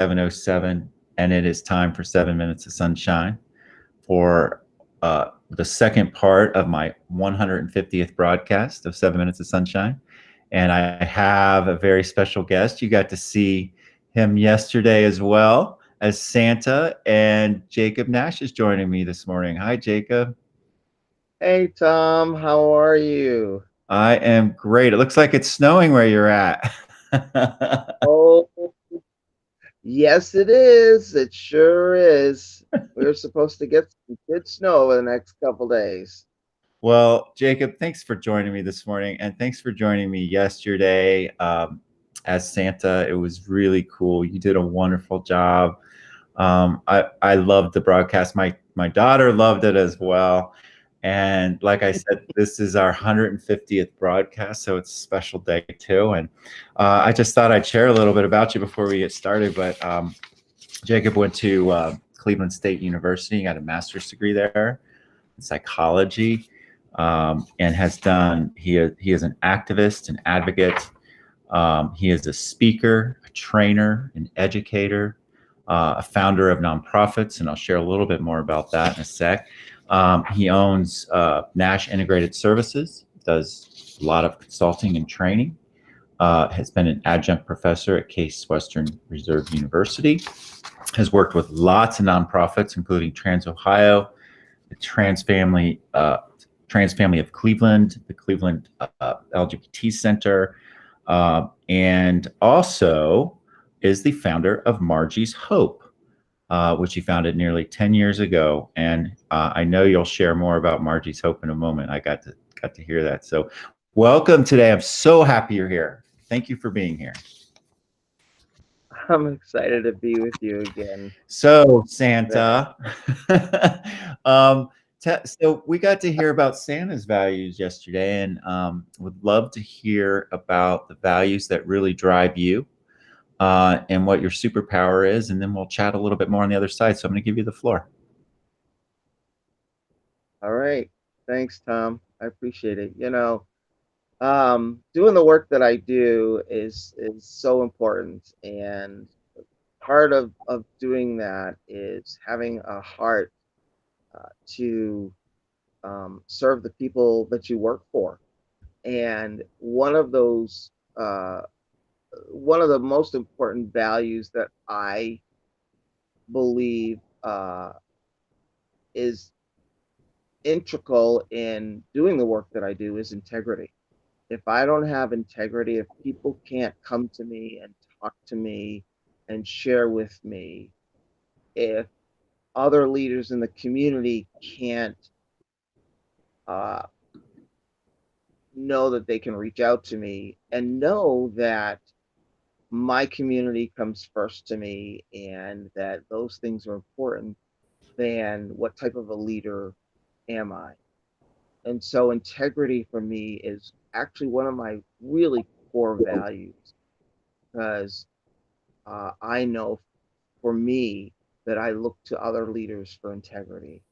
7:07, and it is time for 7 Minutes of Sunshine for the second part of my 150th broadcast of 7 Minutes of Sunshine. And I have a very special guest. You got to see him yesterday as well as Santa, and Jacob Nash is joining me this morning. Hi, Jacob. Hey Tom, how are you? I am great. It looks like it's snowing where you're at. Oh, yes, it is. It sure is. We're supposed to get some good snow over the next couple days. Well, Jacob, thanks for joining me this morning, and thanks for joining me yesterday as Santa. It was really cool. You did a wonderful job. I loved the broadcast. My daughter loved it as well. And like I said, this is our 150th broadcast, so it's a special day too. And I just thought I'd share a little bit about you before we get started. But Jacob went to Cleveland State University, got a master's degree there in psychology, and has done. He is an activist, an advocate. He is a speaker, a trainer, an educator, a founder of nonprofits, and I'll share a little bit more about that in a sec. He owns Nash Integrated Services, does a lot of consulting and training, has been an adjunct professor at Case Western Reserve University, has worked with lots of nonprofits, including Trans Ohio, the Trans Family of Cleveland, the Cleveland LGBT Center, and also is the founder of Margies Hope, which he founded nearly 10 years ago. And I know you'll share more about Margies Hope in a moment. I got to hear that. So welcome today. I'm so happy you're here. Thank you for being here. I'm excited to be with you again. So That Santa, um, so we got to hear about Santa's values yesterday, and would love to hear about the values that really drive you, and what your superpower is, and then we'll chat a little bit more on the other side. So I'm going to give you the floor. all right. Thanks, Tom. I appreciate it. Doing the work that I do is so important, and part of doing that is having a heart to serve the people that you work for. And one of the most important values that I believe is integral in doing the work that I do is integrity. If I don't have integrity, if people can't come to me and talk to me and share with me, if other leaders in the community can't uh, know that they can reach out to me and know that my community comes first to me and that those things are important, then what type of a leader am I? And so integrity for me is actually one of my really core values because I know for me that I look to other leaders for integrity.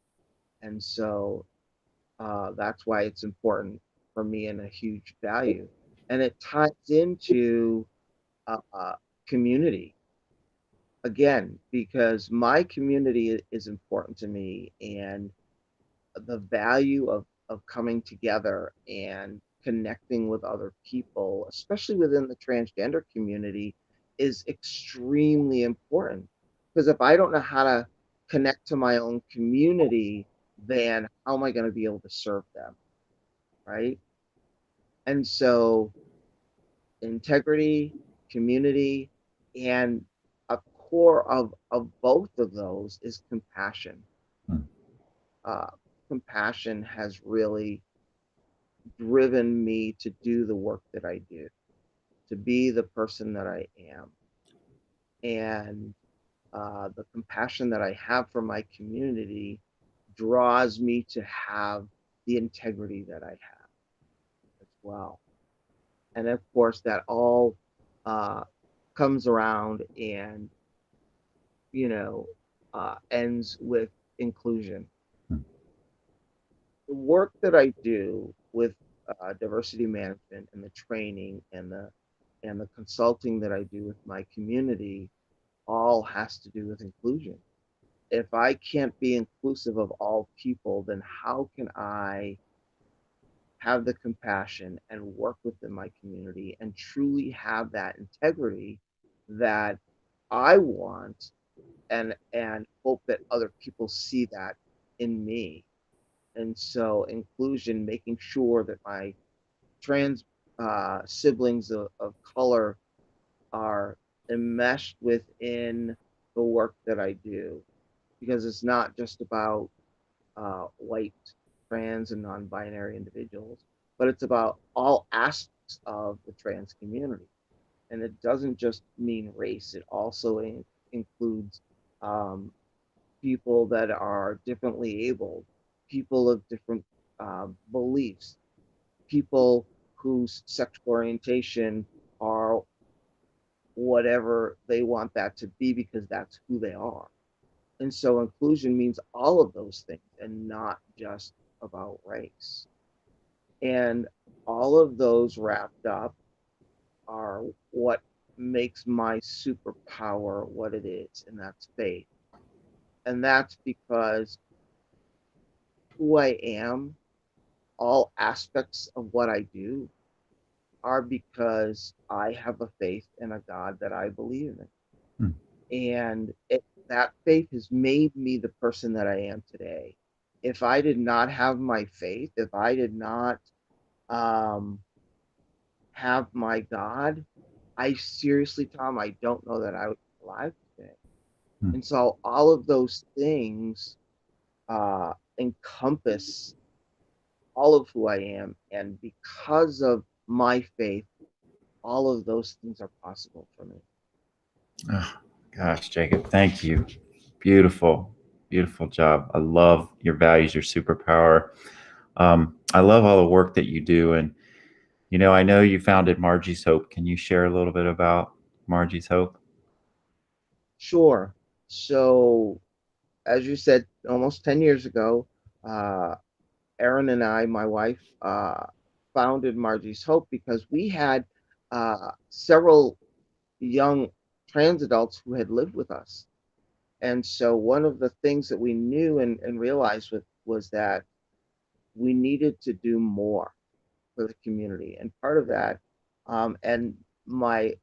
And so that's why it's important for me and a huge value. And it ties into uh, community again, because my community is important to me, and the value of coming together and connecting with other people, especially within the transgender community, is extremely important. Because if I don't know how to connect to my own community, then how am I going to be able to serve them? Right. And so integrity, community, and a core of both of those is compassion. Hmm. Uh, Compassion has really driven me to do the work that I do, to be the person that I am. And the compassion that I have for my community draws me to have the integrity that I have as well. And of course, that all uh, comes around and, you know, ends with inclusion. Hmm. The work that I do with diversity management and the training and the consulting that I do with my community all has to do with inclusion. If I can't be inclusive of all people, then how can I have the compassion and work within my community and truly have that integrity that I want and hope that other people see that in me. And so inclusion, making sure that my trans siblings of color are enmeshed within the work that I do, because it's not just about white, trans, and non-binary individuals, but it's about all aspects of the trans community. And it doesn't just mean race; it also includes um, people that are differently abled, people of different beliefs, people whose sexual orientation are whatever they want that to be because that's who they are. And so inclusion means all of those things and not just about race. And all of those wrapped up are what makes my superpower what it is, and that's faith. And that's because who I am, all aspects of what I do, are because I have a faith in a God that I believe in. Hmm. And that faith has made me the person that I am today. If I did not have my faith, if I did not um, have my God, I seriously, Tom, I don't know that I would be alive today. Hmm. And so all of those things encompass all of who I am. And because of my faith, all of those things are possible for me. Oh, gosh, Jacob, thank you. Beautiful, beautiful job. I love your values, your superpower. I love all the work that you do. And, I know you founded Margie's Hope. Can you share a little bit about Margie's Hope? Sure. So, as you said, almost 10 years ago, uh, Erin and I, my wife, founded Margie's Hope because we had several young trans adults who had lived with us. And so one of the things that we knew and realized was that we needed to do more for the community. And part of that, and my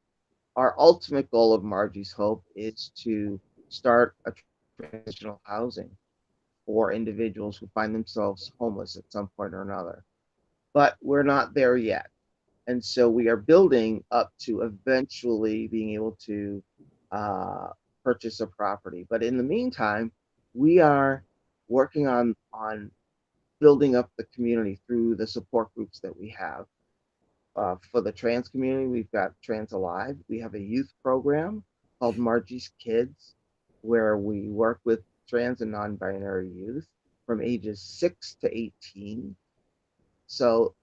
our ultimate goal of Margie's Hope is to start a transitional housing for individuals who find themselves homeless at some point or another. But we're not there yet. And so we are building up to eventually being able to uh, purchase a property. But in the meantime, we are working on building up the community through the support groups that we have. For the trans community, we've got Trans Alive. We have a youth program called Margie's Kids, where we work with trans and non-binary youth from ages 6 to 18. So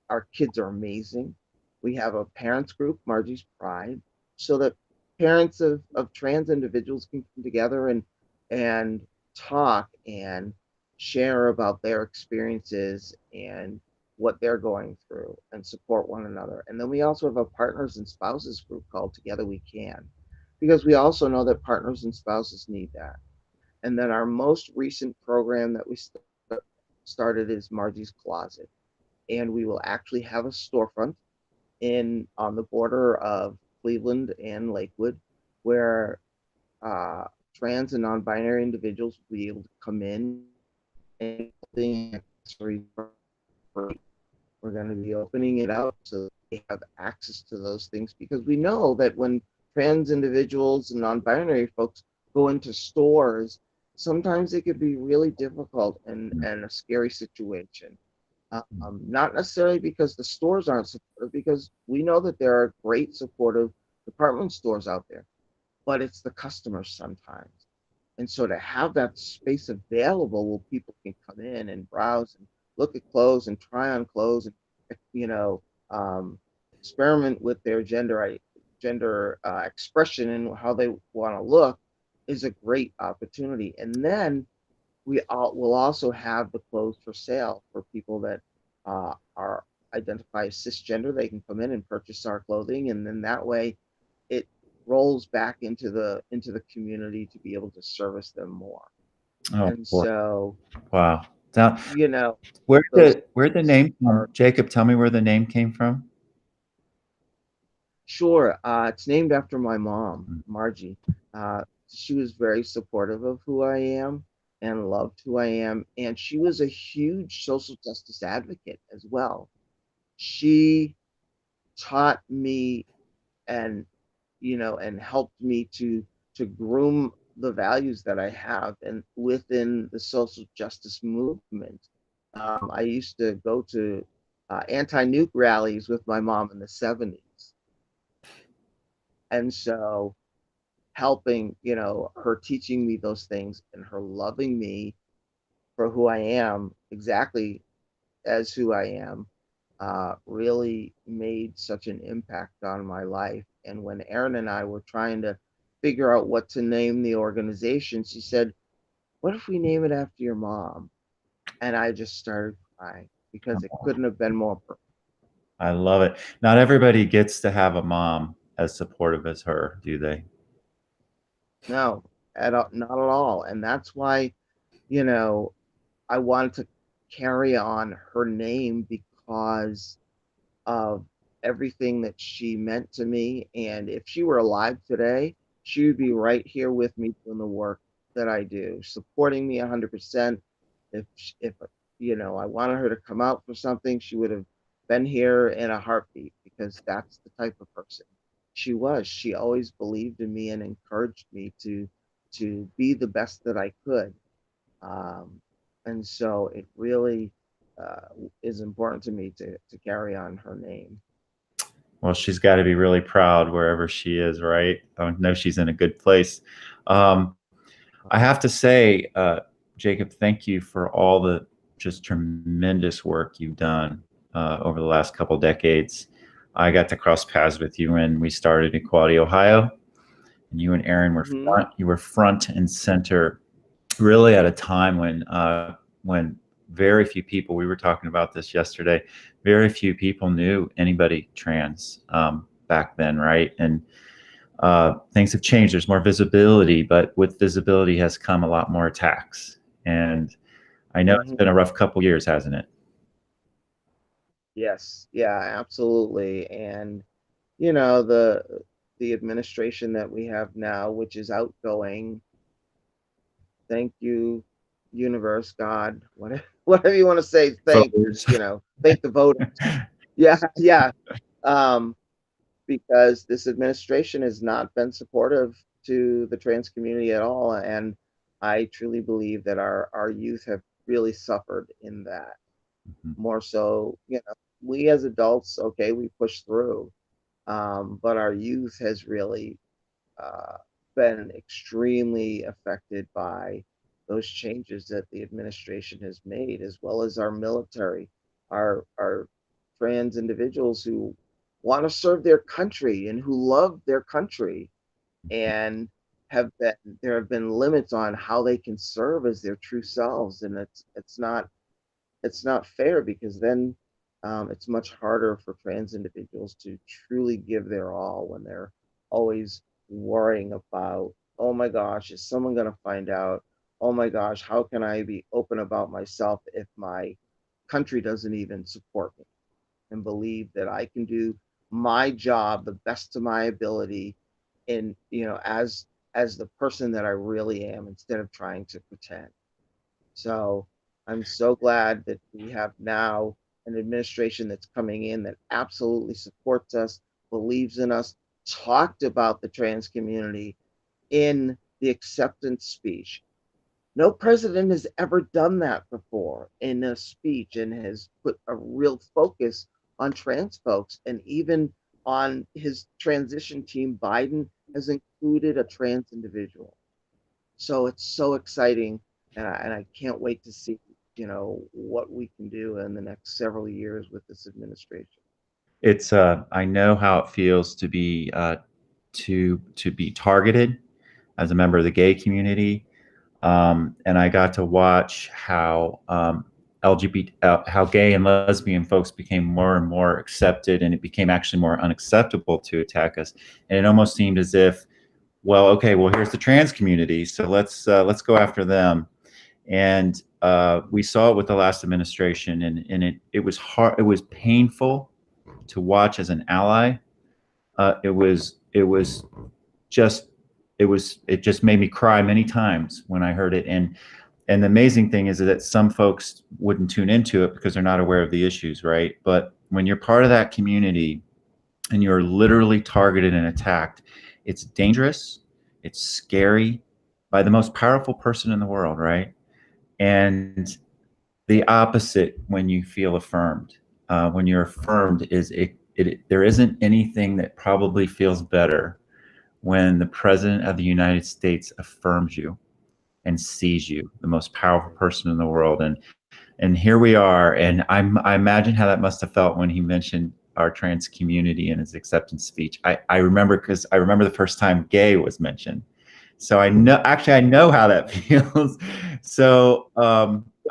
our kids are amazing. We have a parents group, Margie's Pride, so that parents of trans individuals can come together and talk and share about their experiences and what they're going through and support one another. And then we also have a partners and spouses group called Together We Can, because we also know that partners and spouses need that. And then our most recent program that we started is Margie's Closet, and we will actually have a storefront in on the border of Cleveland and Lakewood, where uh, trans and non-binary individuals will be able to come in and accessories for free. We're going to be opening it up so they have access to those things, because we know that when trans individuals and non-binary folks go into stores, sometimes it could be really difficult and a scary situation. Not necessarily because the stores aren't supportive, because we know that there are great supportive department stores out there, but it's the customers sometimes. And so to have that space available where people can come in and browse and look at clothes and try on clothes and, you know, um, experiment with their gender expression and how they want to look is a great opportunity. And then we all will also have the clothes for sale for people that are identify as cisgender. They can come in and purchase our clothing, and then that way, it rolls back into the community to be able to service them more. Oh And boy. so, Wow. Now, you know, those where the things name are from? Jacob, tell me where the name came from. sure. It's named after my mom, Margie. She was very supportive of who I am and loved who I am. And she was a huge social justice advocate as well. She taught me and and helped me to groom the values that I have and within the social justice movement. I used to go to anti-nuke rallies with my mom in the 70s. And so helping, her teaching me those things and her loving me for who I am, exactly as who I am, really made such an impact on my life. And when Erin and I were trying to figure out what to name the organization, she said, "What if we name it after your mom?" And I just started crying because it couldn't have been more perfect. I love it. Not everybody gets to have a mom as supportive as her, do they? No, not at all. And that's why, you know, I wanted to carry on her name because of everything that she meant to me. And if she were alive today, she would be right here with me doing the work that I do, supporting me 100%. If I wanted her to come out for something, she would have been here in a heartbeat because that's the type of person she was. She always believed in me and encouraged me to be the best that I could. Um, and so it really uh, is important to me to carry on her name. Well, she's got to be really proud wherever she is, right? I know she's in a good place. Um, I have to say, Jacob, thank you for all the just tremendous work you've done over the last couple decades. I got to cross paths with you when we started Equality Ohio, and you and Aaron were Hmm. front and center, really at a time when very few people. We were talking about this yesterday. Very few people knew anybody trans back then, right? And things have changed. There's more visibility, but with visibility has come a lot more attacks. And I know it's been Hmm. a rough couple years, hasn't it? Yes, yeah, absolutely. And you know, the administration that we have now, which is outgoing, thank you, universe, God, whatever, whatever you want to say, Voters. thank the voters. Yeah, yeah. Um, because this administration has not been supportive to the trans community at all. And I truly believe that our youth have really suffered in that. More so, we as adults, okay, we push through. But our youth has really uh, been extremely affected by those changes that the administration has made, as well as our military, our trans individuals who want to serve their country and who love their country and there have been limits on how they can serve as their true selves, and it's not fair because then it's much harder for trans individuals to truly give their all when they're always worrying about, oh my gosh, is someone going to find out? Oh my gosh, how can I be open about myself if my country doesn't even support me and believe that I can do my job the best of my ability in, as the person that I really am instead of trying to pretend. So I'm so glad that we have now an administration that's coming in that absolutely supports us, believes in us, talked about the trans community in the acceptance speech. No president has ever done that before in a speech and has put a real focus on trans folks. And even on his transition team, Biden has included a trans individual. So it's so exciting, and I can't wait to see what we can do in the next several years with this administration. It's I know how it feels to be targeted as a member of the gay community, and I got to watch how LGBT, how gay and lesbian folks became more and more accepted, and it became actually more unacceptable to attack us. And it almost seemed as if, well, okay, well, here's the trans community, so let's go after them. And we saw it with the last administration, and it was hard, it was painful to watch as an ally. It was just it just made me cry many times when I heard it. And the amazing thing is that some folks wouldn't tune into it because they're not aware of the issues, right? But when you're part of that community and you're literally targeted and attacked, it's dangerous, it's scary by the most powerful person in the world, right? And the opposite when you feel affirmed. When you're affirmed, there isn't anything that probably feels better when the president of the United States affirms you and sees you, the most powerful person in the world. And here we are. And I imagine how that must have felt when he mentioned our trans community in his acceptance speech. I remember, because I remember the first time gay was mentioned. So I know how that feels. So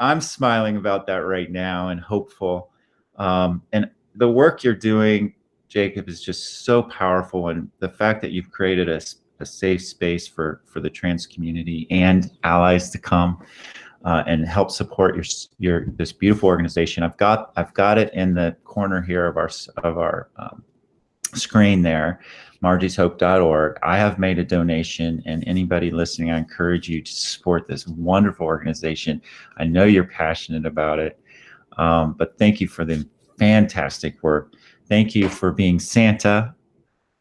I'm smiling about that right now and hopeful. And the work you're doing, Jacob, is just so powerful. And the fact that you've created a safe space for the trans community and allies to come and help support your this beautiful organization. I've got it in the corner here of our screen there, margieshope.org. I have made a donation, and anybody listening, I encourage you to support this wonderful organization. I know you're passionate about it, but thank you for the fantastic work. Thank you for being Santa.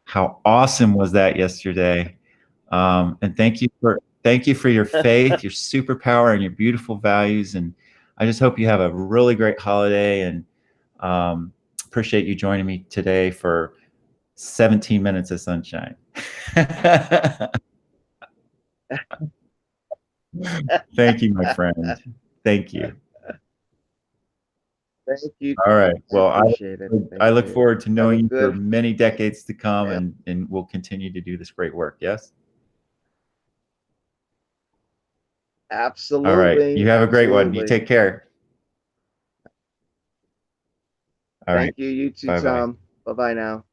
How awesome was that yesterday? And thank you for your faith, your superpower, and your beautiful values. And I just hope you have a really great holiday. And appreciate you joining me today for 17 minutes of sunshine. Thank you, my friend. Thank you. Thank you. All right. I Well, appreciate it. Thank I look you. forward to Have a knowing you for good, many decades to come, yeah, and we'll continue to do this great work. Yes. All right. You absolutely, have a great one. You absolutely. take care. All right. Thank you. You too, Bye bye. Tom. Bye bye now.